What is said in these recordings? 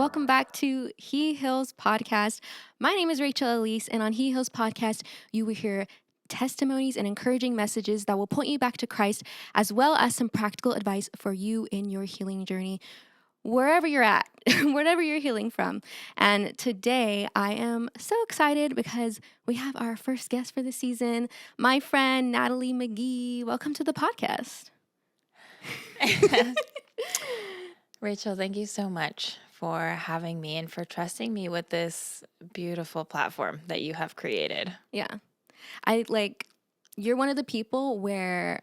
welcome back to He Heals Podcast. My name is Alyse, and on He Heals Podcast, you will hear testimonies and encouraging messages that will point you back to Christ, as well as some practical advice for you in your healing journey, wherever you're at, wherever you're healing from. And today, I am so excited because we have our first guest for the season, my friend Natalie Magee. Welcome to the podcast. Rachel, thank you so much for having me and for trusting me with this beautiful platform that you have created. Yeah. You're one of the people where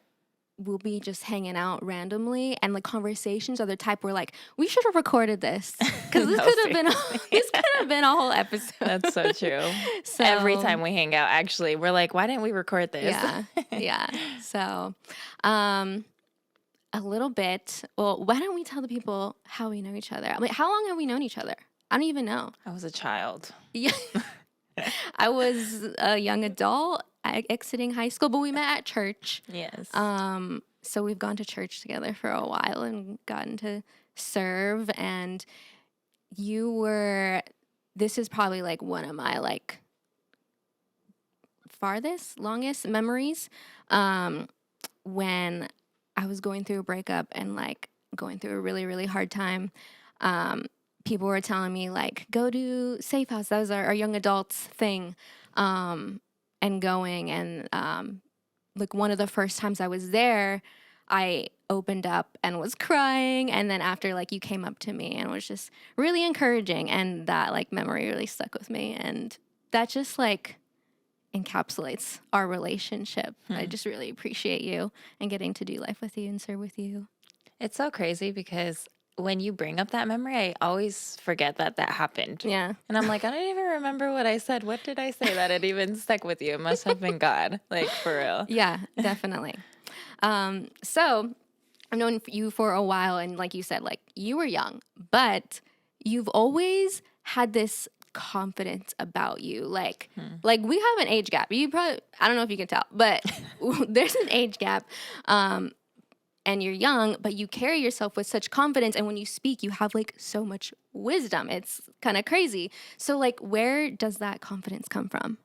we'll be just hanging out randomly, and conversations are the type where we should have recorded this because this could have been a whole episode. That's so true. So every time we hang out, actually, we're like, why didn't we record this? Yeah. So, a little bit. Well, why don't we tell the people how we know each other? How long have we known each other? I don't even know. I was a child. Yeah. I was a young adult exiting high school, but we met at church. Yes. So we've gone to church together for a while and gotten to serve. And this is probably one of my longest memories. When I was going through a breakup and going through a really, really hard time. People were telling me go to Safe House. That was our young adults thing. And going and one of the first times I was there, I opened up and was crying. And then after you came up to me and was just really encouraging. And that memory really stuck with me. And that just encapsulates our relationship. I just really appreciate you and getting to do life with you and serve with you. It's so crazy because when you bring up that memory, I always forget that happened. Yeah. And I'm like, I don't even remember what I said. What did I say that it even stuck with you? It must have been God, for real. Yeah, definitely. So I've known you for a while, and like you said, you were young, but you've always had this confidence about you. We have an age gap. You probably, I don't know if you can tell, but there's an age gap. And you're young, but you carry yourself with such confidence. And when you speak, you have so much wisdom. It's kind of crazy. So where does that confidence come from?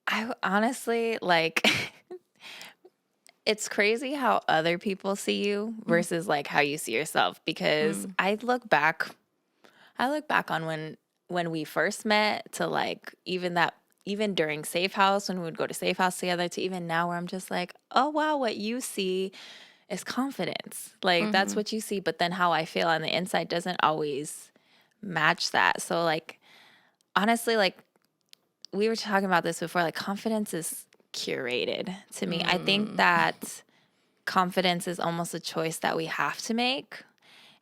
I honestly, it's crazy how other people see you versus how you see yourself. Because I look back on when we first met to even during Safe House, when we would go to Safe House together, to even now where I'm just oh, wow, what you see is confidence. That's what you see. But then how I feel on the inside doesn't always match that. So honestly, we were talking about this before, confidence is curated to me. I think that confidence is almost a choice that we have to make.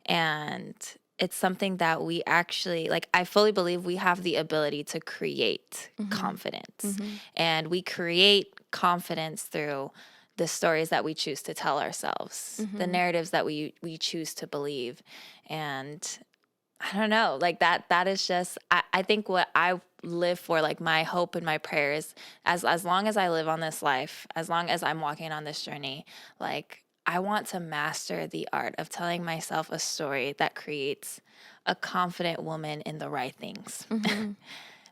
And it's something that we actually, I fully believe we have the ability to create confidence. And we create confidence through the stories that we choose to tell ourselves, the narratives that we choose to believe. And I don't know, that is just, I think what I live for, my hope and my prayers, as long as I live on this life, as long as I'm walking on this journey, I want to master the art of telling myself a story that creates a confident woman in the right things,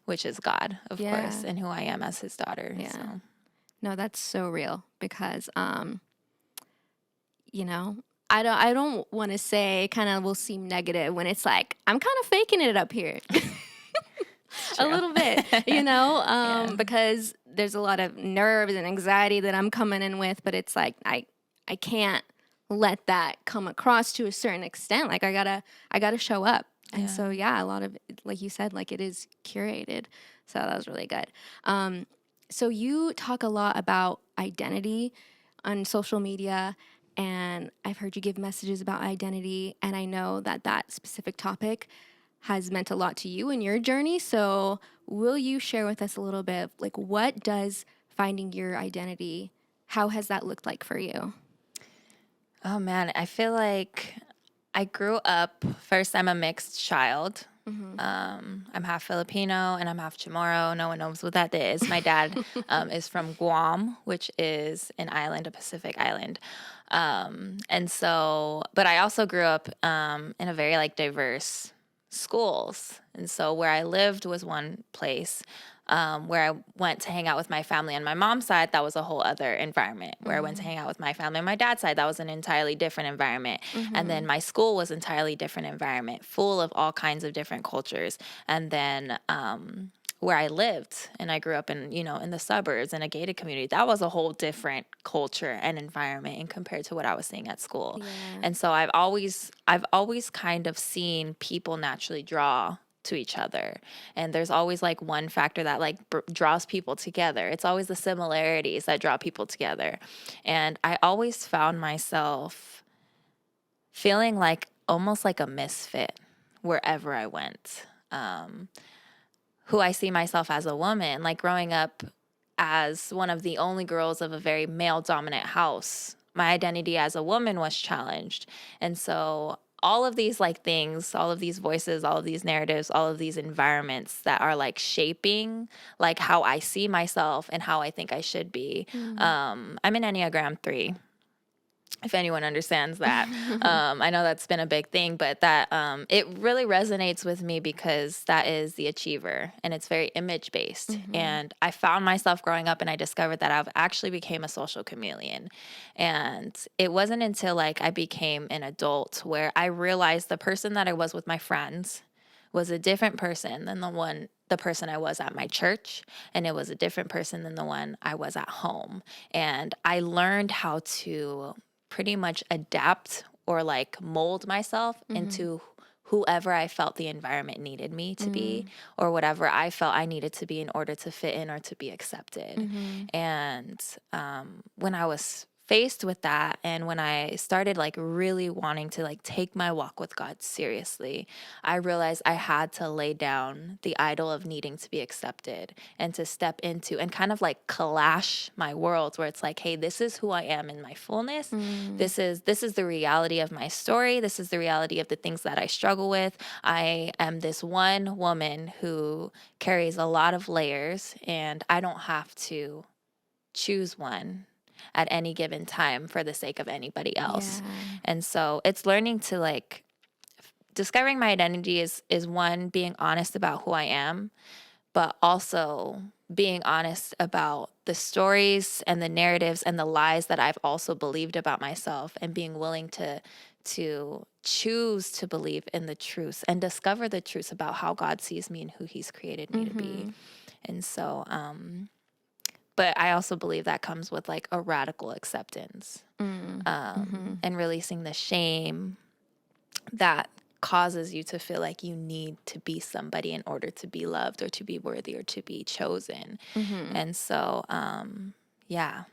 which is God, of course, and who I am as his daughter. Yeah. So. No, that's so real because, I don't want to say kind of will seem negative when it's I'm kind of faking it up here. A little bit, because there's a lot of nerves and anxiety that I'm coming in with, but it's I can't let that come across to a certain extent. I gotta show up. And so, a lot of, like you said, it is curated. So that was really good. So you talk a lot about identity on social media, and I've heard you give messages about identity. And I know that specific topic has meant a lot to you in your journey. So will you share with us a little bit of what does finding your identity, how has that looked like for you? Oh man, I feel I grew up, first I'm a mixed child. I'm half Filipino and I'm half Chamorro. No one knows what that is. My dad is from Guam, which is an island, a Pacific island. And so, but I also grew up in a very like diverse schools. And so where I lived was one place. Where I went to hang out with my family on my mom's side, that was a whole other environment. Where I went to hang out with my family on my dad's side, that was an entirely different environment. And then my school was entirely different environment, full of all kinds of different cultures. And then where I lived, and I grew up in, you know, in the suburbs in a gated community, that was a whole different culture and environment and compared to what I was seeing at school. Yeah. And so I've always kind of seen people naturally draw to each other, and there's always like one factor that like draws people together. It's always the similarities that draw people together. And I always found myself feeling like almost like a misfit wherever I went. Who I see myself as a woman, like growing up as one of the only girls of a very male dominant house, my identity as a woman was challenged. And so all of these like things, all of these voices, all of these narratives, all of these environments that are like shaping like how I see myself and how I think I should be. I'm an Enneagram 3. If anyone understands that. I know that's been a big thing, but that it really resonates with me because that is the achiever and it's very image based. And I found myself growing up and I discovered that I've actually became a social chameleon. And it wasn't until like I became an adult where I realized the person that I was with my friends was a different person than the person I was at my church, and it was a different person than the one I was at home. And I learned how to pretty much adapt or like mold myself into whoever I felt the environment needed me to be, or whatever I felt I needed to be in order to fit in or to be accepted. And when I was faced with that, and when I started like really wanting to like take my walk with God seriously, I realized I had to lay down the idol of needing to be accepted and to step into and kind of like clash my worlds where it's like, hey, this is who I am in my fullness. This is the reality of my story. This is the reality of the things that I struggle with. I am this one woman who carries a lot of layers, and I don't have to choose one at any given time for the sake of anybody else. Yeah. And so it's learning to like discovering my identity is one, being honest about who I am, but also being honest about the stories and the narratives and the lies that I've also believed about myself, and being willing to choose to believe in the truth and discover the truth about how God sees me and who he's created me to be. And so but I also believe that comes with like a radical acceptance and releasing the shame that causes you to feel like you need to be somebody in order to be loved or to be worthy or to be chosen. And so, yeah,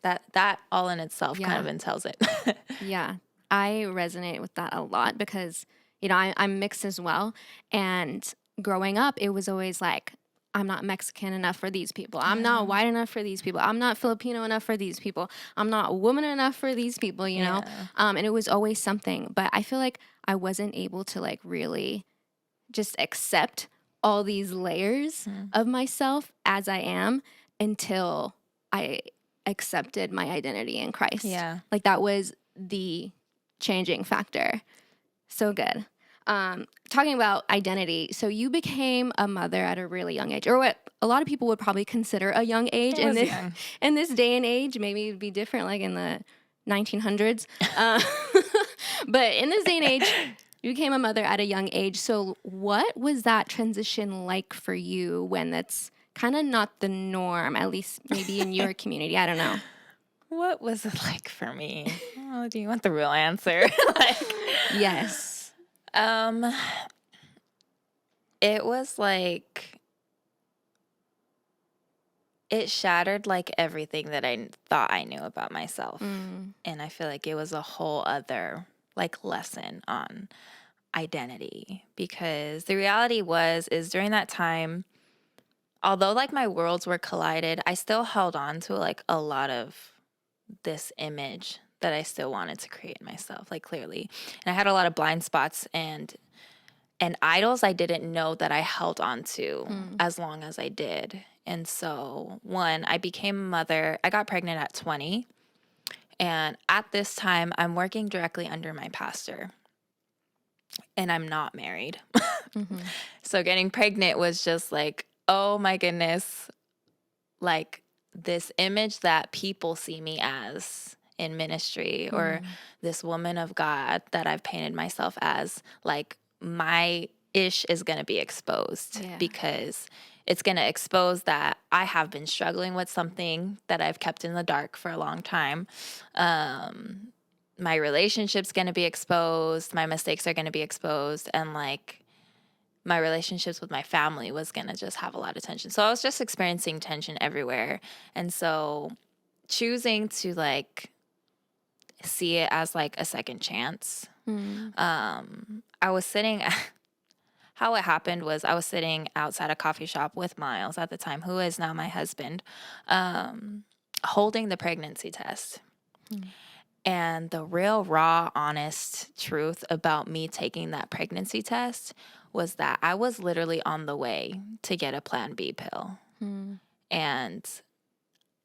that all in itself kind of entails it. Yeah, I resonate with that a lot because, you know, I'm mixed as well. And growing up, it was always like, I'm not Mexican enough for these people. I'm not white enough for these people. I'm not Filipino enough for these people. I'm not woman enough for these people, you know? And it was always something. But I feel like I wasn't able to like really just accept all these layers of myself as I am until I accepted my identity in Christ. Yeah. Like that was the changing factor. So good. Talking about identity, so you became a mother at a really young age, or what a lot of people would probably consider a young age in this day and age. Maybe it'd be different like in the 1900s. But in this day and age, you became a mother at a young age. So what was that transition like for you when that's kind of not the norm, at least maybe in your community? I don't know. What was it like for me? Oh, do you want the real answer? Yes. It was like, it shattered like everything that I thought I knew about myself. And I feel like it was a whole other like lesson on identity, because the reality is during that time, although like my worlds were collided, I still held on to like a lot of this image that I still wanted to create myself, like clearly. And I had a lot of blind spots, and and idols I didn't know that I held on to as long as I did. And so, one, I became a mother. I got pregnant at 20. And at this time, I'm working directly under my pastor. And I'm not married. So getting pregnant was just like, oh my goodness, like this image that people see me as in ministry, or this woman of God that I've painted myself as, like my ish is going to be exposed because it's going to expose that I have been struggling with something that I've kept in the dark for a long time. My relationship's going to be exposed. My mistakes are going to be exposed. And like my relationships with my family was going to just have a lot of tension. So I was just experiencing tension everywhere. And so choosing to like see it as like a second chance. I was sitting, how it happened was I was sitting outside a coffee shop with Miles at the time, who is now my husband, holding the pregnancy test. And the real raw, honest truth about me taking that pregnancy test was that I was literally on the way to get a Plan B pill. And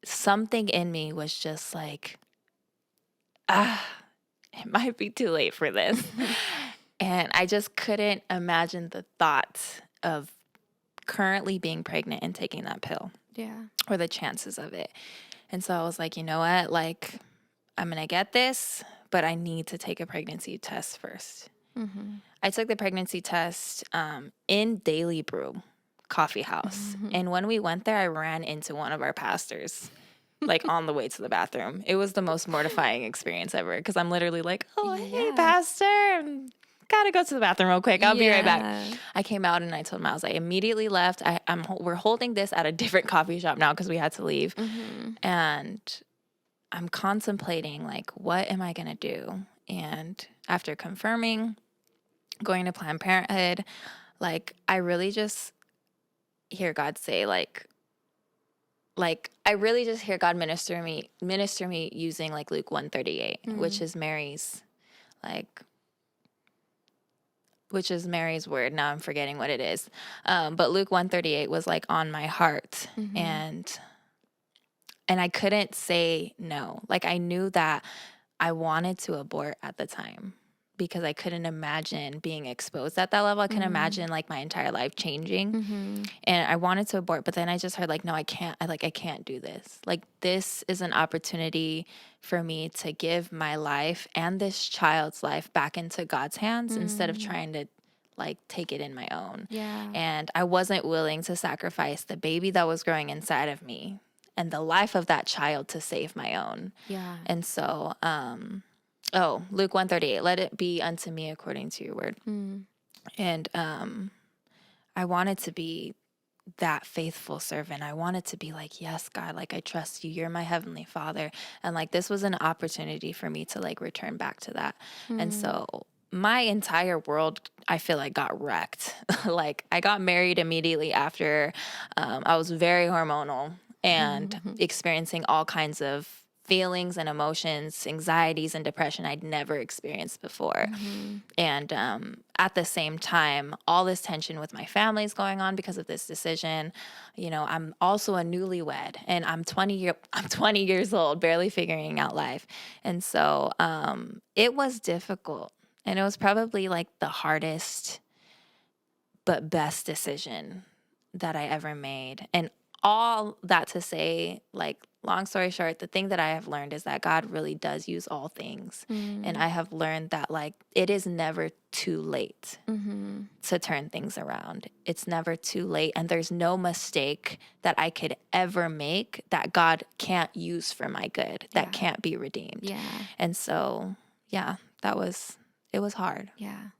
something in me was just like, it might be too late for this. And I just couldn't imagine the thought of currently being pregnant and taking that pill. Or the chances of it. And so I was like, you know what? Like, I'm going to get this, but I need to take a pregnancy test first. I took the pregnancy test in Daily Brew Coffee House. And when we went there, I ran into one of our pastors, like on the way to the bathroom. It was the most mortifying experience ever because I'm literally like, oh, hey, pastor, gotta go to the bathroom real quick. I'll be right back. I came out and I told Miles, I immediately left. We're holding this at a different coffee shop now because we had to leave. And I'm contemplating, like, what am I going to do? And after confirming, going to Planned Parenthood, like, I really just hear God say, like, I really just hear God minister me using, like, Luke 138, which is Mary's word. Now I'm forgetting what it is. But Luke 138 was, like, on my heart. And I couldn't say no. Like, I knew that I wanted to abort at the time because I couldn't imagine being exposed at that level. I couldn't imagine, like, my entire life changing. And I wanted to abort, but then I just heard, like, no, I can't. I can't do this. Like, this is an opportunity for me to give my life and this child's life back into God's hands instead of trying to, like, take it in my own. And I wasn't willing to sacrifice the baby that was growing inside of me and the life of that child to save my own. And so, Luke 138, let it be unto me according to your word. And I wanted to be that faithful servant. I wanted to be like, yes, God, like, I trust you. You're my heavenly Father. And, like, this was an opportunity for me to, like, return back to that. And so my entire world, I feel like, got wrecked. Like, I got married immediately after. I was very hormonal and experiencing all kinds of feelings and emotions, anxieties and depression I'd never experienced before. And at the same time, all this tension with my family is going on because of this decision. You know, I'm also a newlywed, and I'm 20 years old, barely figuring out life. And so it was difficult. And it was probably, like, the hardest but best decision that I ever made. And all that to say, like, long story short, the thing that I have learned is that God really does use all things. And I have learned that, like, it is never too late to turn things around. It's never too late. And there's no mistake that I could ever make that God can't use for my good, that can't be redeemed. And so, it was hard,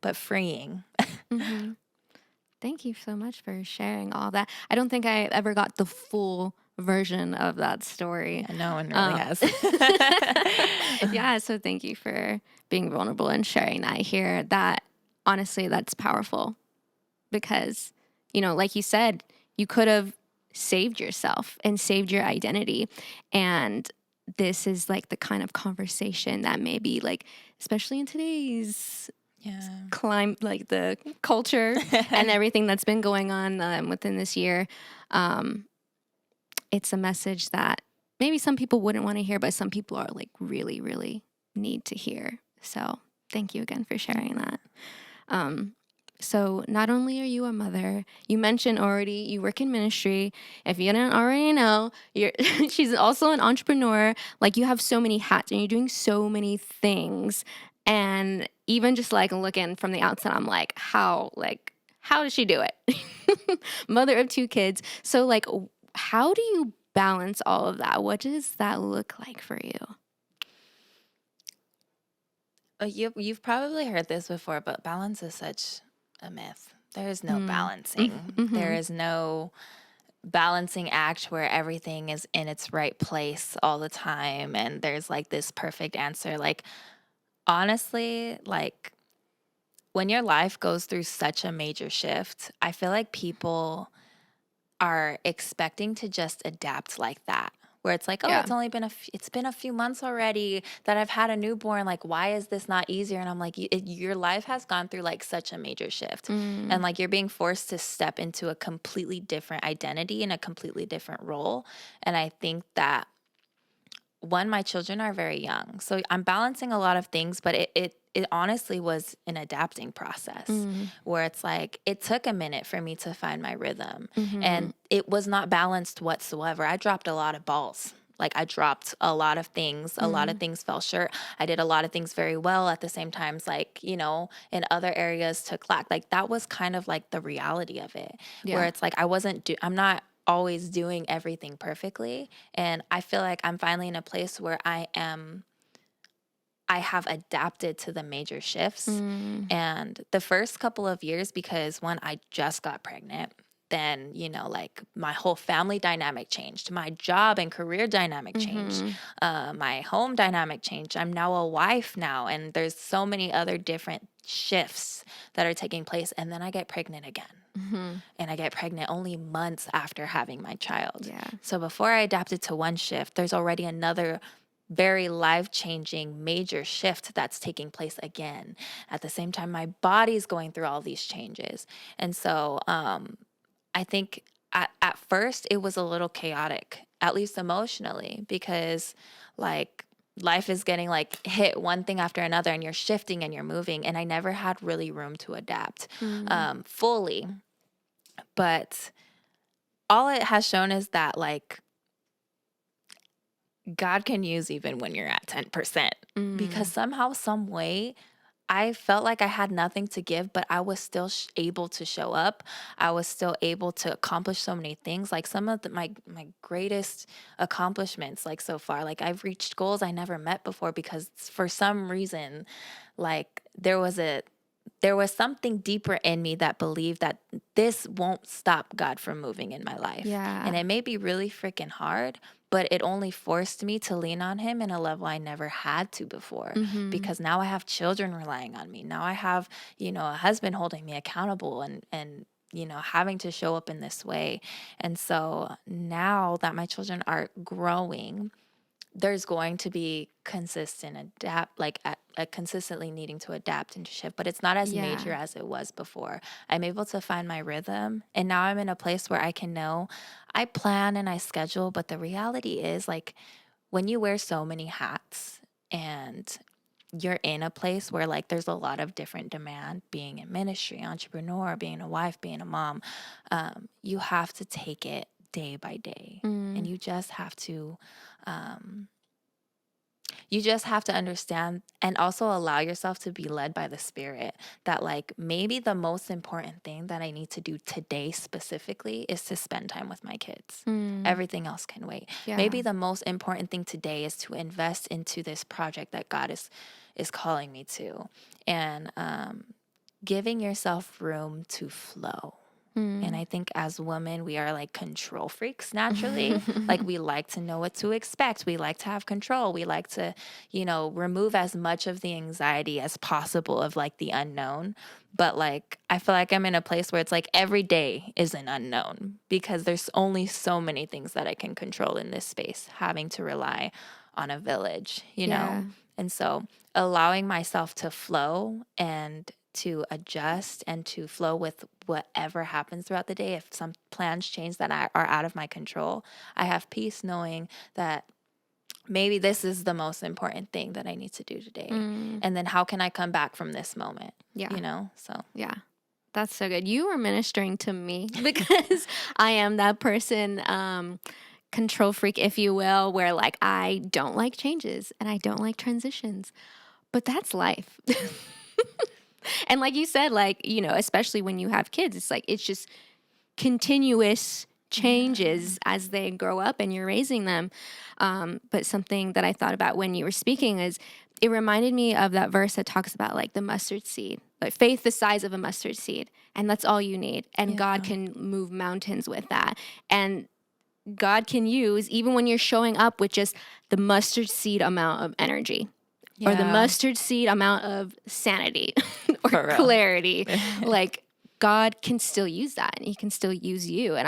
but freeing. Thank you so much for sharing all that. I don't think I ever got the full version of that story. No one really has. So thank you for being vulnerable and sharing that. I hear that, honestly, that's powerful because, you know, like you said, you could have saved yourself and saved your identity. And this is, like, the kind of conversation that maybe, like, especially in today's climb like the culture and everything that's been going on within this year. It's a message that maybe some people wouldn't want to hear, but some people are like really, really need to hear. So thank you again for sharing that. So not only are you a mother, you mentioned already you work in ministry. If you didn't already know, she's also an entrepreneur. Like, you have so many hats and you're doing so many things. And even just like looking from the outside, I'm like, how does she do it? Mother of 2 kids. So like, how do you balance all of that? What does that look like for you? You've probably heard this before, but balance is such a myth. There is no balancing. There is no balancing act where everything is in its right place all the time and there's like this perfect answer. Like, honestly, like, when your life goes through such a major shift, I feel like people are expecting to just adapt like that. Where it's like, oh, Yeah. it's only been it's been a few months already that I've had a newborn. Like, why is this not easier? And I'm like, your life has gone through like such a major shift, and like you're being forced to step into a completely different identity and a completely different role. And I think that, one, my children are very young, so I'm balancing a lot of things, but it honestly was an adapting process where it's like it took a minute for me to find my rhythm, and it was not balanced whatsoever. I dropped a lot of balls. Like, I dropped a lot of things. A lot of things fell short. I did a lot of things very well at the same times, like, in other areas took lack. Like, that was kind of like the reality of it, where it's like I'm not always doing everything perfectly. And I feel like I'm finally in a place where I have adapted to the major shifts. And the first couple of years, because when I just got pregnant, then, like, my whole family dynamic changed. My job and career dynamic changed. My home dynamic changed. I'm now a wife now. And there's so many other different shifts that are taking place. And then I get pregnant again. And I get pregnant only months after having my child. Yeah. So before I adapted to one shift, there's already another very life-changing major shift that's taking place again. At the same time, my body's going through all these changes. And so I think at first it was a little chaotic, at least emotionally, because like life is getting like hit one thing after another and you're shifting and you're moving. And I never had really room to adapt fully. But all it has shown is that, like, God can use even when you're at 10%, because somehow, some way, I felt like I had nothing to give, but I was still able to show up. I was still able to accomplish so many things. Like, some of my greatest accomplishments, like, so far, like, I've reached goals I never met before, because for some reason, like, there was something deeper in me that believed that this won't stop God from moving in my life. Yeah. And it may be really freaking hard, but it only forced me to lean on him in a level I never had to before, because now I have children relying on me. Now I have, a husband holding me accountable and having to show up in this way. And so now that my children are growing, there's going to be consistently needing to adapt and shift, but it's not as major as it was before. I'm able to find my rhythm, and now I'm in a place where I can know I plan and I schedule, but the reality is, like, when you wear so many hats and you're in a place where, like, there's a lot of different demand, being in ministry, entrepreneur, being a wife, being a mom, you have to take it day by day, and you just have to understand and also allow yourself to be led by the Spirit, that, like, maybe the most important thing that I need to do today specifically is to spend time with my kids. Everything else can wait. Maybe the most important thing today is to invest into this project that God is calling me to, and giving yourself room to flow. And I think as women, we are like control freaks naturally. Like we like to know what to expect. We like to have control. We like to, remove as much of the anxiety as possible of like the unknown. But like, I feel like I'm in a place where it's like every day is an unknown because there's only so many things that I can control in this space, having to rely on a village, Yeah. And so allowing myself to flow and to adjust and to flow with whatever happens throughout the day. If some plans change that are out of my control, I have peace knowing that maybe this is the most important thing that I need to do today. And then how can I come back from this moment? Yeah. So. Yeah. That's so good. You were ministering to me because I am that person, control freak, if you will, where like I don't like changes and I don't like transitions, but that's life. And like you said, like, especially when you have kids, it's like, it's just continuous changes as they grow up and you're raising them. But something that I thought about when you were speaking is it reminded me of that verse that talks about like the mustard seed, like faith the size of a mustard seed. And that's all you need. And God can move mountains with that. And God can use, even when you're showing up with just the mustard seed amount of energy. Or the mustard seed amount of sanity or clarity. Like God can still use that and he can still use you. And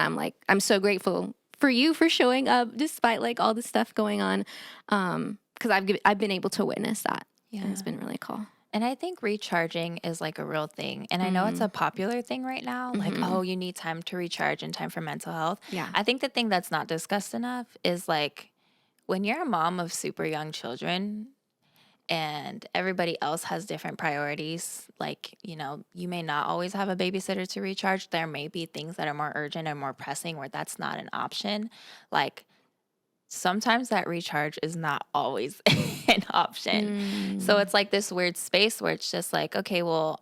I'm so grateful for you for showing up despite like all this stuff going on. Cause I've been able to witness that. Yeah. And it's been really cool. And I think recharging is like a real thing. And I know it's a popular thing right now. Like, oh, you need time to recharge and time for mental health. Yeah. I think the thing that's not discussed enough is like when you're a mom of super young children, and everybody else has different priorities. Like, you may not always have a babysitter to recharge. There may be things that are more urgent and more pressing where that's not an option. Like, sometimes that recharge is not always an option. So it's like this weird space where it's just like, okay, well,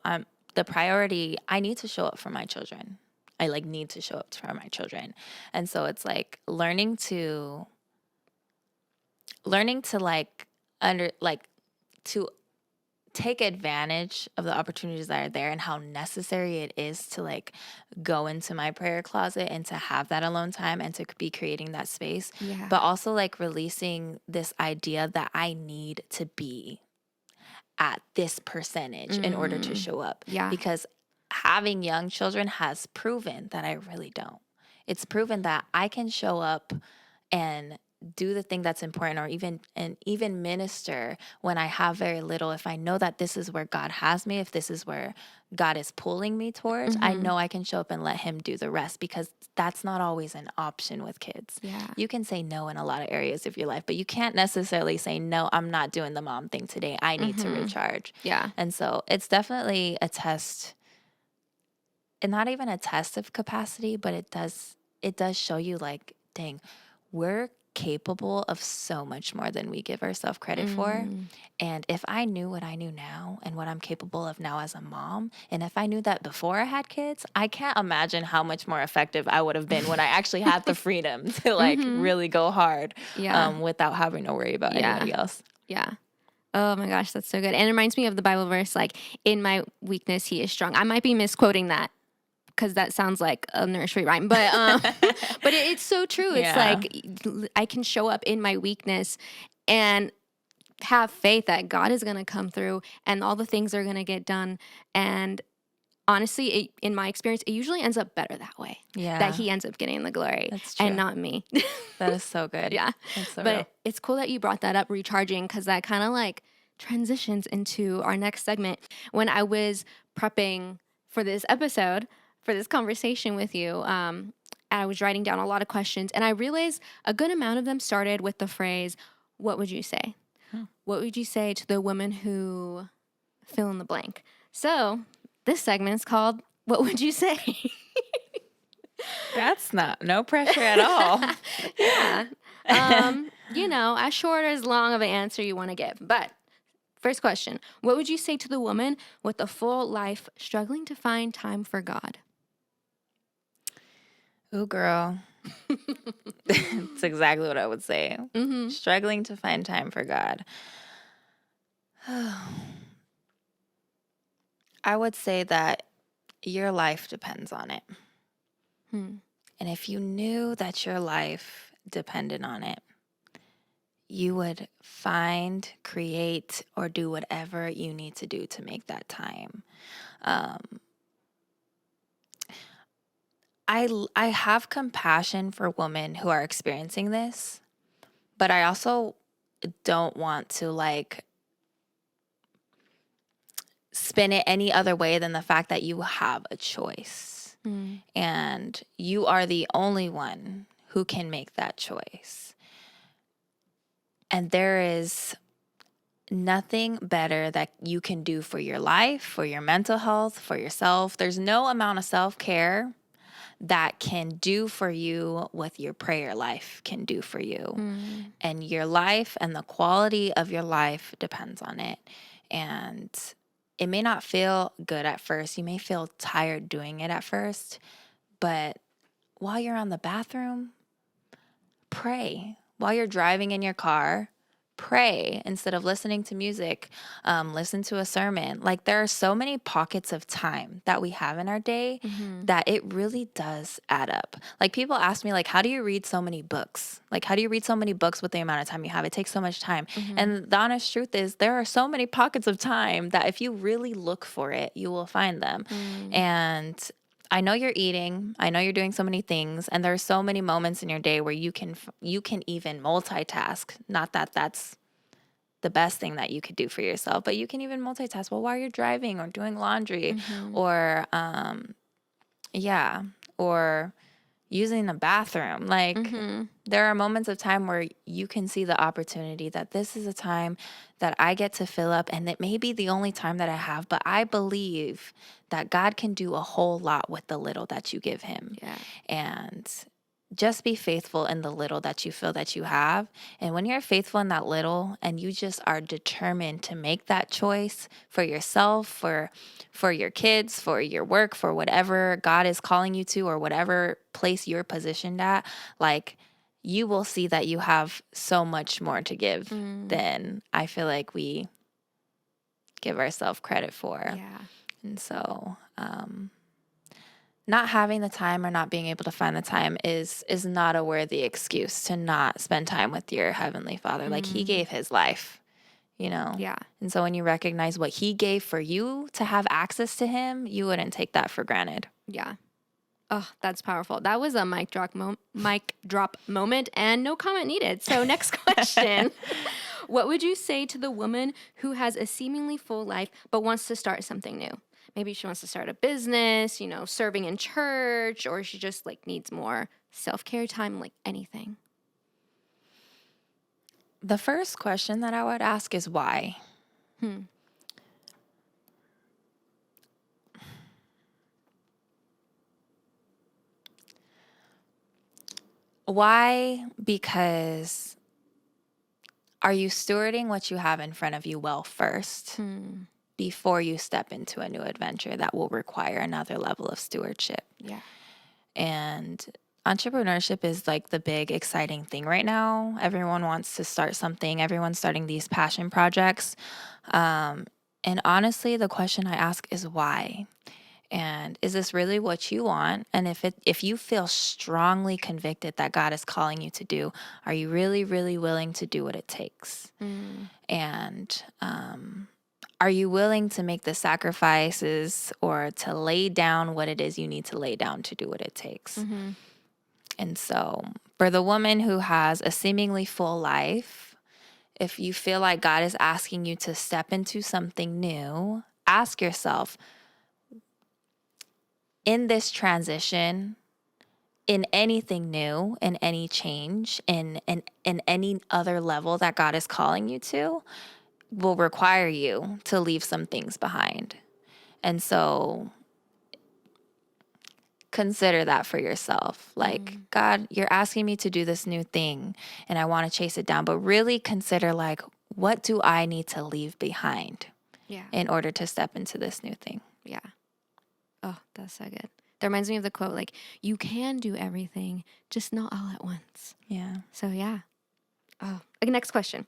the priority, I need to show up for my children. I like need to show up for my children. And so it's like learning to like to take advantage of the opportunities that are there and how necessary it is to like go into my prayer closet and to have that alone time and to be creating that space. Yeah. But also like releasing this idea that I need to be at this percentage in order to show up. Yeah. Because having young children has proven that I really don't. It's proven that I can show up and do the thing that's important or even minister when I have very little. If I know that this is where God has me, if this is where God is pulling me towards, I know I can show up and let him do the rest because that's not always an option with kids. Yeah. You can say no in a lot of areas of your life, but you can't necessarily say, no, I'm not doing the mom thing today. I need to recharge. Yeah. And so it's definitely a test, and not even a test of capacity, but it does show you like, dang, we're capable of so much more than we give ourselves credit for. And if I knew what I knew now and what I'm capable of now as a mom, and if I knew that before I had kids, I can't imagine how much more effective I would have been when I actually had the freedom to like really go hard without having to worry about anybody else. Yeah. Oh my gosh, that's so good. And it reminds me of the Bible verse, like, in my weakness, he is strong. I might be misquoting that because that sounds like a nursery rhyme, but but it's so true. It's like I can show up in my weakness and have faith that God is going to come through and all the things are going to get done. And honestly, in my experience, it usually ends up better that way. Yeah. That he ends up getting the glory. That's true. And not me. That is so good. Yeah. That's so but real. It's cool that you brought that up, recharging, because that kind of like transitions into our next segment. When I was prepping for this episode, for this conversation with you, I was writing down a lot of questions, and I realized a good amount of them started with the phrase, "What would you say?" What would you say to the woman who fill in the blank? So this segment's called "What Would You Say?" That's no pressure at all. Yeah. As short or as long of an answer you want to give. But first question, what would you say to the woman with a full life struggling to find time for God? Ooh, girl. That's exactly what I would say. Struggling to find time for God. I would say that your life depends on it. And if you knew that your life depended on it, you would find, create, or do whatever you need to do to make that time. I have compassion for women who are experiencing this, but I also don't want to like spin it any other way than the fact that you have a choice. And you are the only one who can make that choice. And there is nothing better that you can do for your life, for your mental health, for yourself. There's no amount of self-care that can do for you what your prayer life can do for you. And your life and the quality of your life depends on it. And it may not feel good at first. You may feel tired doing it at first. But while you're on the bathroom, pray. While you're driving in your car, pray. Instead of listening to music, listen to a sermon. Like, there are so many pockets of time that we have in our day that it really does add up. Like, people ask me, like, how do you read so many books? Like, how do you read so many books with the amount of time you have? It takes so much time. And the honest truth is, there are so many pockets of time that if you really look for it, you will find them. And I know you're eating, I know you're doing so many things, and there are so many moments in your day where you can even multitask. Not that that's the best thing that you could do for yourself, but you can even multitask while you're driving or doing laundry or or using the bathroom. Like, there are moments of time where you can see the opportunity that this is a time that I get to fill up, and it may be the only time that I have, but I believe that God can do a whole lot with the little that you give him. And just be faithful in the little that you feel that you have. And when you're faithful in that little and you just are determined to make that choice for yourself, for your kids, for your work, for whatever God is calling you to, or whatever place you're positioned at, like, you will see that you have so much more to give than I feel like we give ourselves credit for. And so, not having the time or not being able to find the time is not a worthy excuse to not spend time with your Heavenly Father. Like, he gave his life, you know? And so when you recognize what he gave for you to have access to him, you wouldn't take that for granted. Oh, that's powerful. That was a mic drop moment, and no comment needed. So next question. What would you say to the woman who has a seemingly full life but wants to start something new? Maybe she wants to start a business, serving in church, or she just like needs more self-care time, like anything. The first question that I would ask is why? Why? Because are you stewarding what you have in front of you well first before you step into a new adventure that will require another level of stewardship? And entrepreneurship is like the big exciting thing right now. Everyone wants to start something. Everyone's starting these passion projects. And honestly, the question I ask is why? And is this really what you want? And if you feel strongly convicted that God is calling you to do, are you really, really willing to do what it takes? And are you willing to make the sacrifices or to lay down what it is you need to lay down to do what it takes? And so for the woman who has a seemingly full life, if you feel like God is asking you to step into something new, ask yourself, in this transition, in anything new, in any change, in any other level that God is calling you to, will require you to leave some things behind. And so consider that for yourself. Like, God, you're asking me to do this new thing and I want to chase it down, but really consider, like, what do I need to leave behind in order to step into this new thing? Oh, that's so good. That reminds me of the quote, like, you can do everything, just not all at once. So, Oh, okay, next question.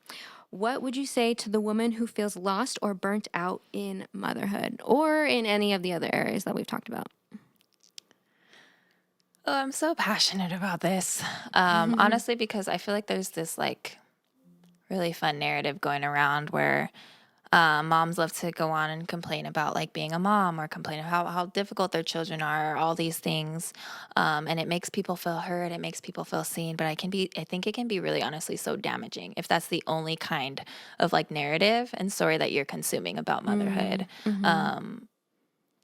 What would you say to the woman who feels lost or burnt out in motherhood or in any of the other areas that we've talked about? Oh, I'm so passionate about this. Honestly, because I feel like there's this like really fun narrative going around where moms love to go on and complain about like being a mom or complain about how difficult their children are, all these things. And it makes people feel heard. It makes people feel seen. But I think it can be really honestly so damaging if that's the only kind of like narrative and story that you're consuming about motherhood.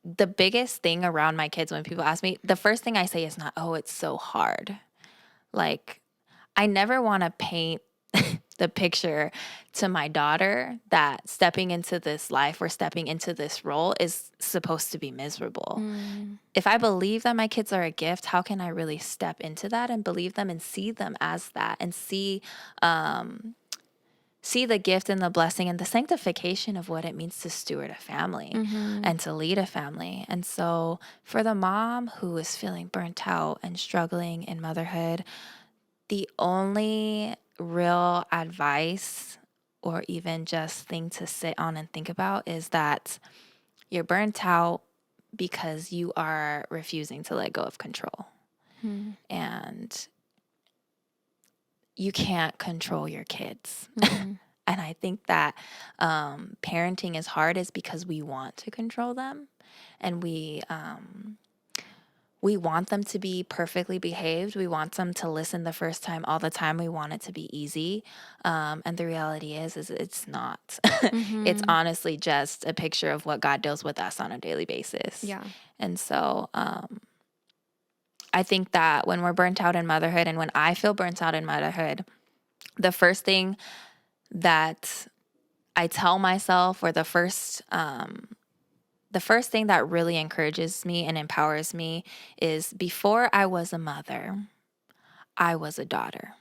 The biggest thing around my kids when people ask me, the first thing I say is not, oh, it's so hard. Like, I never want to paint the picture to my daughter that stepping into this life or stepping into this role is supposed to be miserable. If I believe that my kids are a gift, how can I really step into that and believe them and see them as that and see the gift and the blessing and the sanctification of what it means to steward a family and to lead a family. And so for the mom who is feeling burnt out and struggling in motherhood, the only real advice or even just thing to sit on and think about is that you're burnt out because you are refusing to let go of control. And you can't control your kids. And I think that parenting is hard is because we want to control them and we want them to be perfectly behaved. We want them to listen the first time all the time. We want it to be easy. And the reality is it's not. It's honestly just a picture of what God deals with us on a daily basis. Yeah. And so I think that when we're burnt out in motherhood and when I feel burnt out in motherhood, the first thing that I tell myself or the first thing that really encourages me and empowers me is before I was a mother, I was a daughter.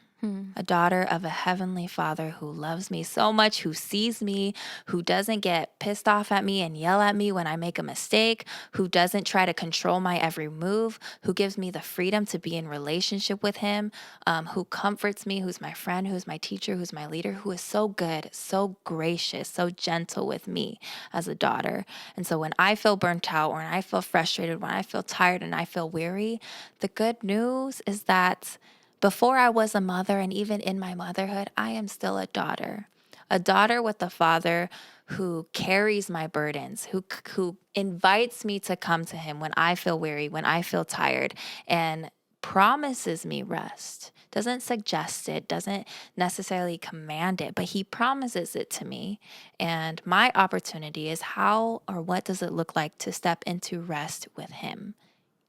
A daughter of a heavenly Father who loves me so much, who sees me, who doesn't get pissed off at me and yell at me when I make a mistake, who doesn't try to control my every move, who gives me the freedom to be in relationship with him, who comforts me, who's my friend, who's my teacher, who's my leader, who is so good, so gracious, so gentle with me as a daughter. And so when I feel burnt out, when I feel frustrated, when I feel tired and I feel weary, the good news is that before I was a mother and even in my motherhood, I am still a daughter with a father who carries my burdens, who invites me to come to him when I feel weary, when I feel tired, and promises me rest. Doesn't suggest it, doesn't necessarily command it, but he promises it to me. And my opportunity is how or what does it look like to step into rest with him?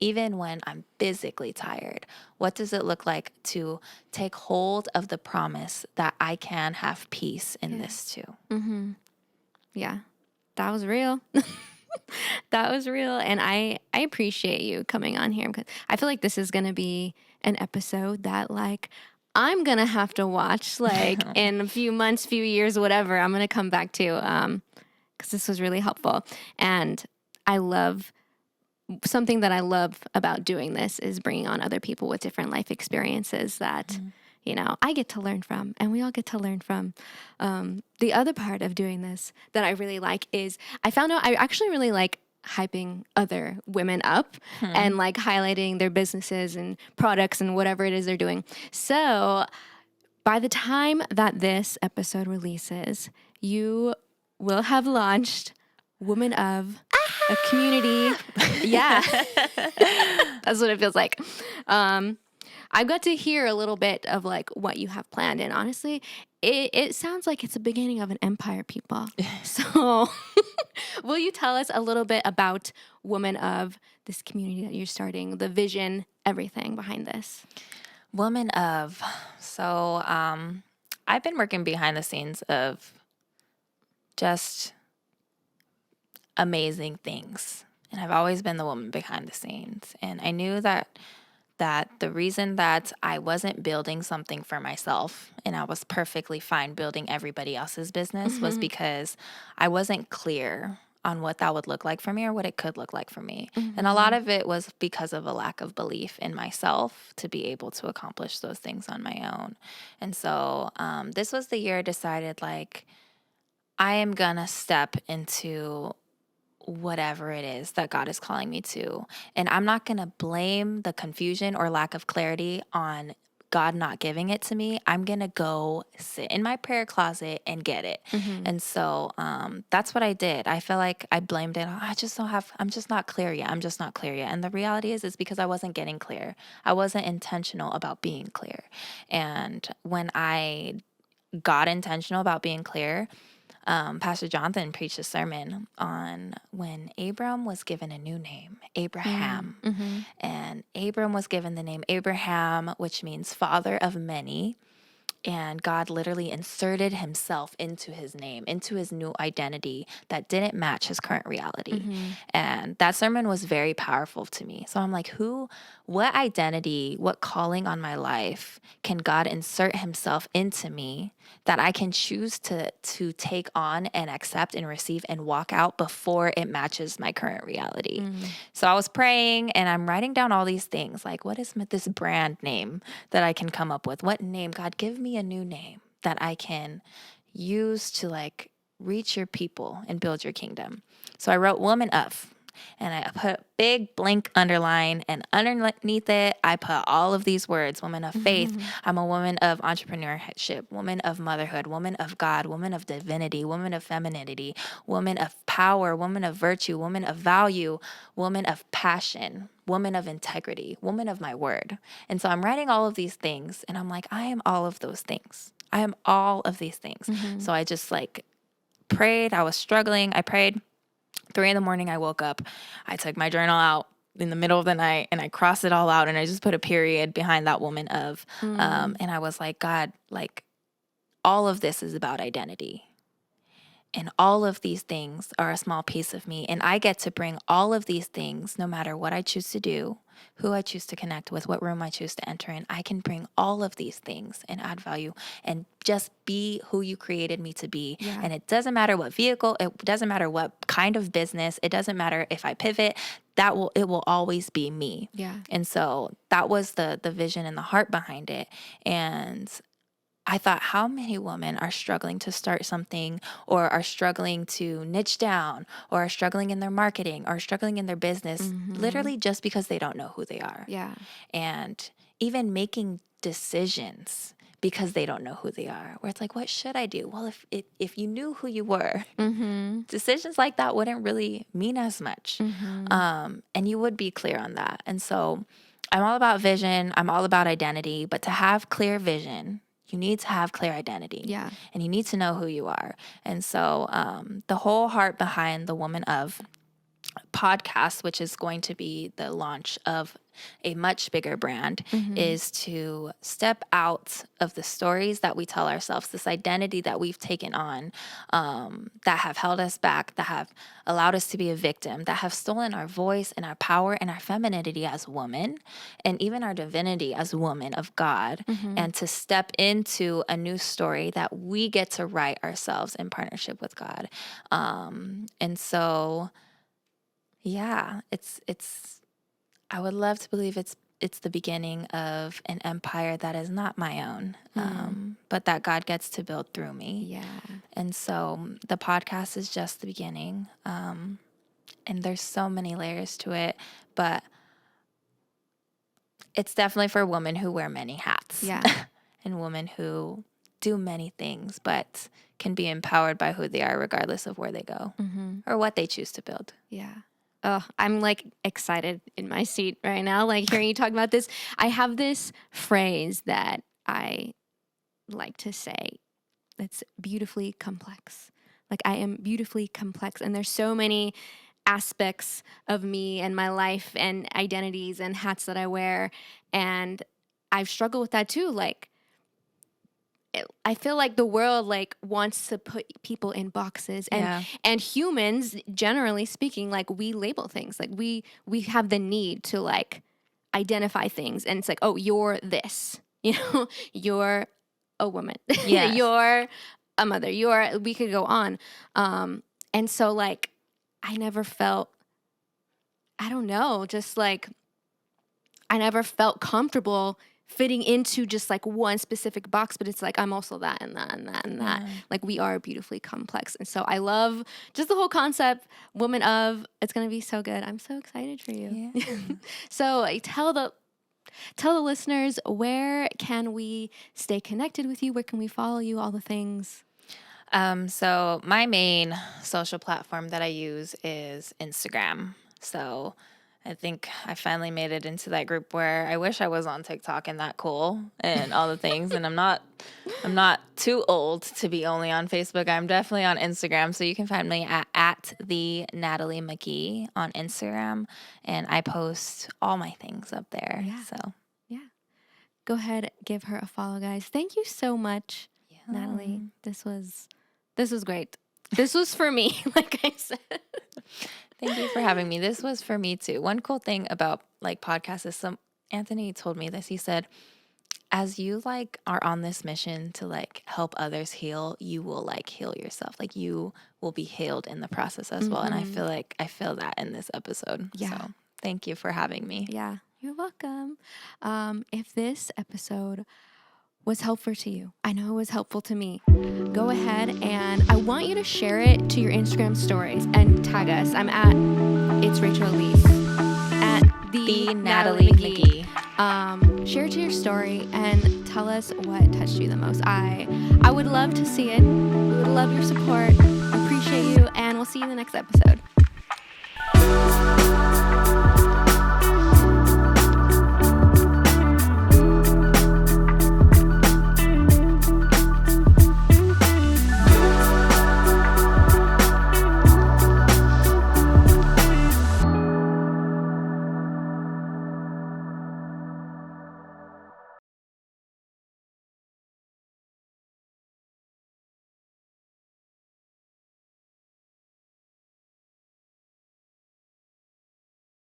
Even when I'm physically tired, what does it look like to take hold of the promise that I can have peace in this too? Yeah, that was real. That was real. And I appreciate you coming on here because I feel like this is going to be an episode that like I'm going to have to watch like in a few months, few years, whatever. I'm going to come back to because this was really helpful. And something that I love about doing this is bringing on other people with different life experiences that, I get to learn from and we all get to learn from. The other part of doing this that I really like is I found out I actually really like hyping other women up and like highlighting their businesses and products and whatever it is they're doing. So by the time that this episode releases, you will have launched Woman of a community. Yeah. That's what it feels like. I've got to hear a little bit of like what you have planned. And honestly, it sounds like it's the beginning of an empire, people. So will you tell us a little bit about Woman of this community that you're starting, the vision, everything behind this? Woman of. So I've been working behind the scenes of just amazing things. And I've always been the woman behind the scenes. And I knew that the reason that I wasn't building something for myself and I was perfectly fine building everybody else's business was because I wasn't clear on what that would look like for me or what it could look like for me. And a lot of it was because of a lack of belief in myself to be able to accomplish those things on my own. And so this was the year I decided like, I am gonna step into whatever it is that God is calling me to. And I'm not going to blame the confusion or lack of clarity on God not giving it to me. I'm going to go sit in my prayer closet and get it. And so that's what I did. I feel like I blamed it. I'm just not clear yet. I'm just not clear yet. And the reality is because I wasn't getting clear. I wasn't intentional about being clear. And when I got intentional about being clear, Pastor Jonathan preached a sermon on when Abram was given a new name, Abraham. And Abram was given the name Abraham, which means father of many. And God literally inserted himself into his name, into his new identity that didn't match his current reality. And that sermon was very powerful to me. So I'm like, what identity, what calling on my life can God insert himself into me that I can choose to take on and accept and receive and walk out before it matches my current reality? So I was praying and I'm writing down all these things, like, what is this brand name that I can come up with? What name? God, give me a new name that I can use to like reach your people and build your kingdom. So I wrote woman of, and I put a big blank underline, and underneath it, I put all of these words: woman of faith. I'm a woman of entrepreneurship, woman of motherhood, woman of God, woman of divinity, woman of femininity, woman of power, woman of virtue, woman of value, woman of passion, woman of integrity, woman of my word. And so I'm writing all of these things, and I'm like, I am all of those things. I am all of these things. So I just like prayed. I was struggling. I prayed. 3 a.m, I woke up. I took my journal out in the middle of the night and I crossed it all out, and I just put a period behind that woman of, and I was like, God, like, all of this is about identity. And all of these things are a small piece of me. And I get to bring all of these things, no matter what I choose to do, who I choose to connect with, what room I choose to enter in. I can bring all of these things and add value and just be who you created me to be. Yeah. And it doesn't matter what vehicle, it doesn't matter what kind of business, it doesn't matter if I pivot, it will always be me. Yeah. And so that was the vision and the heart behind it. And I thought, how many women are struggling to start something, or are struggling to niche down, or are struggling in their marketing, or struggling in their business, literally just because they don't know who they are. Yeah. And even making decisions because they don't know who they are, where it's like, what should I do? Well, if you knew who you were, decisions like that wouldn't really mean as much. And you would be clear on that. And so I'm all about vision. I'm all about identity. But to have clear vision, you need to have clear identity. Yeah. And you need to know who you are. And so the whole heart behind the Woman of podcast, which is going to be the launch of a much bigger brand, is to step out of the stories that we tell ourselves, this identity that we've taken on, that have held us back, that have allowed us to be a victim, that have stolen our voice and our power and our femininity as women, and even our divinity as woman of God, and to step into a new story that we get to write ourselves in partnership with God. And so, yeah, it's I would love to believe it's the beginning of an empire that is not my own, but that God gets to build through me. Yeah. And so the podcast is just the beginning. And there's so many layers to it, but it's definitely for women who wear many hats. Yeah. And women who do many things, but can be empowered by who they are, regardless of where they go or what they choose to build. Yeah. Oh, I'm like excited in my seat right now, like hearing you talk about this. I have this phrase that I like to say. It's beautifully complex. Like, I am beautifully complex. And there's so many aspects of me and my life and identities and hats that I wear. And I've struggled with that too. Like, I feel like the world like wants to put people in boxes, and humans, generally speaking, like, we label things. Like, we have the need to like identify things, and it's like, oh, you're this, you're a woman, Yes. you're a mother, we could go on. And so like, I never felt, I don't know, just like, I never felt comfortable fitting into just like one specific box, but it's like I'm also that and that and that and that. Like we are beautifully complex. And so I love just the whole concept, woman of, it's going to be so good. I'm so excited for you. Yeah. So tell the listeners, where can we stay connected with you? Where can we follow you? All the things. So my main social platform that I use is Instagram. So I think I finally made it into that group where I wish I was on TikTok and that cool and all the things. And I'm not too old to be only on Facebook. I'm definitely on Instagram. So you can find me at the Natalie Magee on Instagram. And I post all my things up there. Yeah. So yeah. Go ahead, give her a follow, guys. Thank you so much, Natalie. This was great. This was for me, like I said. Thank you for having me. This was for me too. One cool thing about like podcasts is Anthony told me this. He said, as you like are on this mission to like help others heal, you will like heal yourself. Like you will be healed in the process as well. And I feel that in this episode. Yeah. So thank you for having me. Yeah, you're welcome. If this episode was helpful to you, I know it was helpful to me, go ahead and I want you to share it to your Instagram stories and tag us. I'm at itsrachelalyse, at the Natalie Magee. Share it to your story and tell us what touched you the most. I would love to see it. We would love your support. Appreciate you, and we'll see you in the next episode.